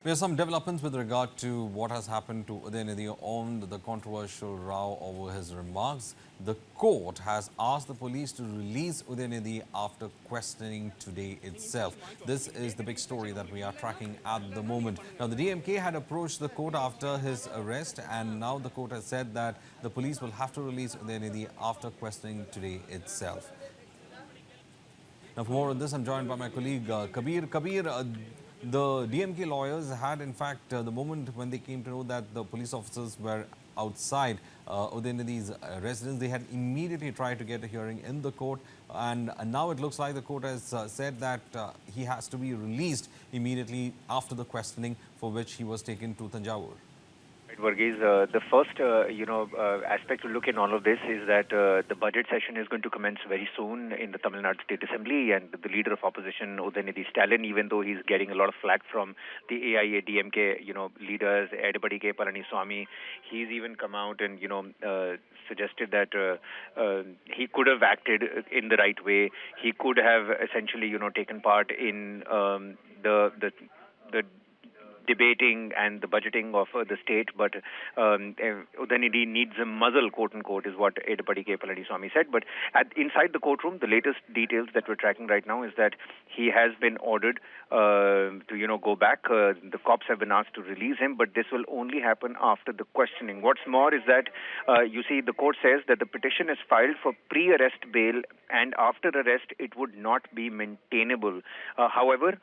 There are some developments with regard to what has happened to Udhayanidhi on the controversial row over his remarks. The court has asked the police to release Udhayanidhi after questioning today itself. This is the big story that we are tracking at the moment. Now, the DMK had approached the court after his arrest, and now the court has said that the police will have to release Udhayanidhi after questioning today itself. Now, for more on this, I'm joined by my colleague Kabir. Kabir, the DMK lawyers had, in fact, the moment when they came to know that the police officers were outside Udhayanidhi's residence, they had immediately tried to get a hearing in the court. And now it looks like the court has said that he has to be released immediately after the questioning for which he was taken to Thanjavur. Varghese, the first, aspect to look in all of this is that the budget session is going to commence very soon in the Tamil Nadu State Assembly, and the leader of opposition, Udhayanidhi Stalin, even though he's getting a lot of flack from the AIA, DMK, leaders, Edapadi K. Palaniswamy, he's even come out and, suggested that he could have acted in the right way. He could have essentially, taken part in the debating and the budgeting of the state, but Udhayanidhi needs a muzzle, quote unquote, is what Edapadi K. Palaniswamy said. But inside the courtroom, the latest details that we're tracking right now is that he has been ordered to, go back. The cops have been asked to release him, but this will only happen after the questioning. What's more is that, the court says that the petition is filed for pre-arrest bail, and after arrest, it would not be maintainable. However,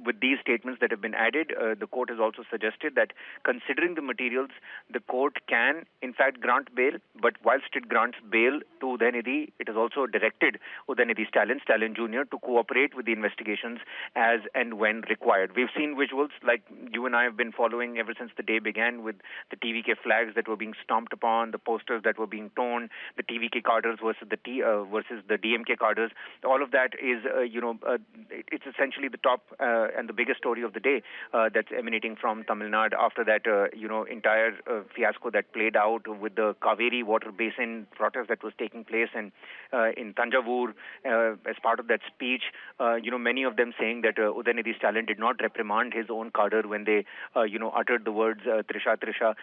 with these statements that have been added, the court has also suggested that considering the materials, the court can in fact grant bail, but whilst it grants bail to Udhayanidhi, it has also directed Udhayanidhi Stalin Jr. to cooperate with the investigations as and when required. We've seen visuals like you and I have been following ever since the day began, with the TVK flags that were being stomped upon, the posters that were being torn, the TVK cadres versus the DMK cadres. All of that is, it's essentially the top and the biggest story of the day that's emanating from Tamil Nadu after that, entire fiasco that played out with the Kaveri water basin protest that was taking place and in Thanjavur. As part of that speech, many of them saying that Udhayanidhi Stalin did not reprimand his own cadre when they, uttered the words Trisha, Trisha.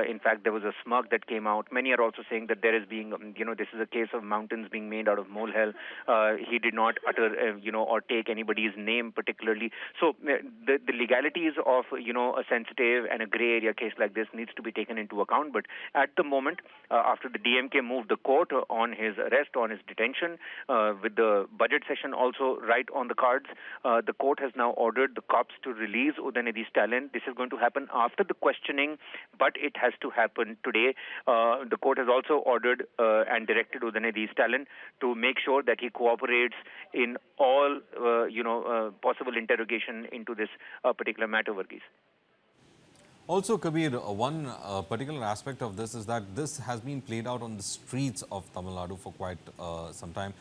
In fact, there was a smirk that came out. Many are also saying that there is being, this is a case of mountains being made out of molehill. He did not utter, or take anybody's name particularly. So the legalities of, a sensitive and a gray area case like this needs to be taken into account. But at the moment, after the DMK moved the court on his arrest, on his detention, with the budget session also right on the cards, the court has now ordered the cops to release Udhayanidhi Stalin. This is going to happen after the questioning, but it has to happen today. The court has also ordered and directed Udhayanidhi Stalin to make sure that he cooperates in all, possible interrogation into this particular matter, Varghese. Also, Kabir, one particular aspect of this is that this has been played out on the streets of Tamil Nadu for quite some time.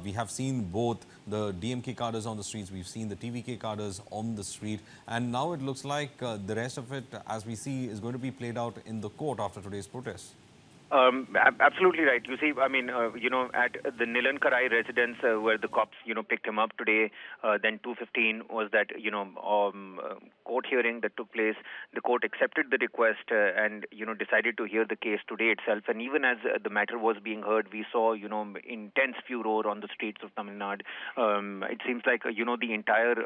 We have seen both the DMK cadres on the streets, we've seen the TVK cadres on the street, and now it looks like the rest of it, as we see, is going to be played out in the court after today's protest. Absolutely right. You see, I mean, at the Nilankarai residence where the cops, picked him up today, then 2:15 was that, court hearing that took place. The court accepted the request and, decided to hear the case today itself. And even as the matter was being heard, we saw, intense furor on the streets of Tamil Nadu. It seems like, the entire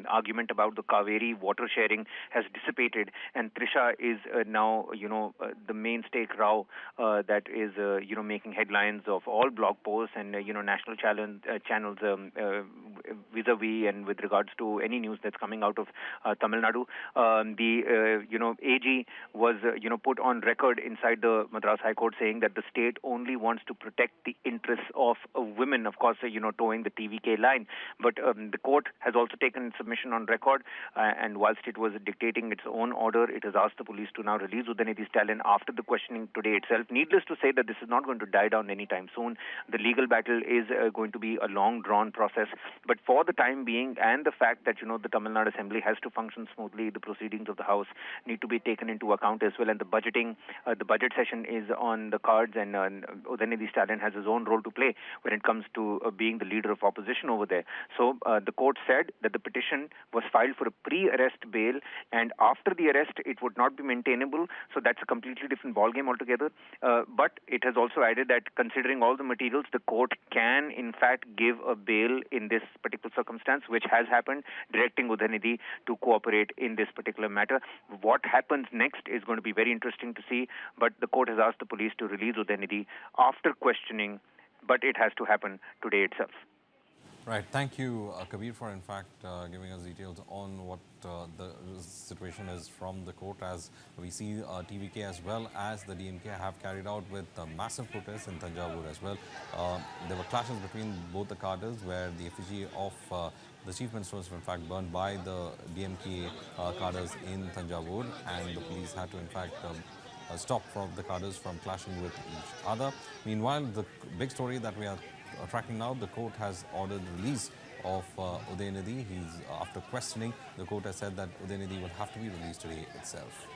argument about the Kaveri water sharing has dissipated, and Trisha is now, the mainstay row that is, making headlines of all blog posts and, national channels vis-a-vis and with regards to any news that's coming out of Tamil Nadu. The, AG was, put on record inside the Madras High Court saying that the state only wants to protect the interests of women, of course, towing the TVK line. But the court has also taken submission on record, and whilst it was dictating its own order, it has asked the police to now release Udhayanidhi Stalin after the questioning today itself. Needless to say that this is not going to die down anytime soon. The legal battle is going to be a long, drawn process. But for the time being, and the fact that, the Tamil Nadu Assembly has to function smoothly, the proceedings of the House need to be taken into account as well. And the budget session is on the cards, and Udhayanidhi Stalin has his own role to play when it comes to being the leader of opposition over there. So the court said that the petition was filed for a pre-arrest bail, and after the arrest, it would not be maintainable. So that's a completely different ballgame altogether. But it has also added that considering all the materials, the court can in fact give a bail in this particular circumstance, which has happened, directing Udhayanidhi to cooperate in this particular matter. What happens next is going to be very interesting to see, but the court has asked the police to release Udhayanidhi after questioning, but it has to happen today itself. Right. Thank you, Kabir, for in fact giving us details on what the situation is from the court, as we see TVK as well as the DMK have carried out with massive protests in Thanjavur as well. There were clashes between both the cadres where the effigy of the chief minister was in fact burned by the DMK cadres in Thanjavur, and the police had to in fact stop from the cadres from clashing with each other. Meanwhile, the big story that we are tracking now, the court has ordered the release of Udhayanidhi. After questioning, the court has said that Udhayanidhi will have to be released today itself.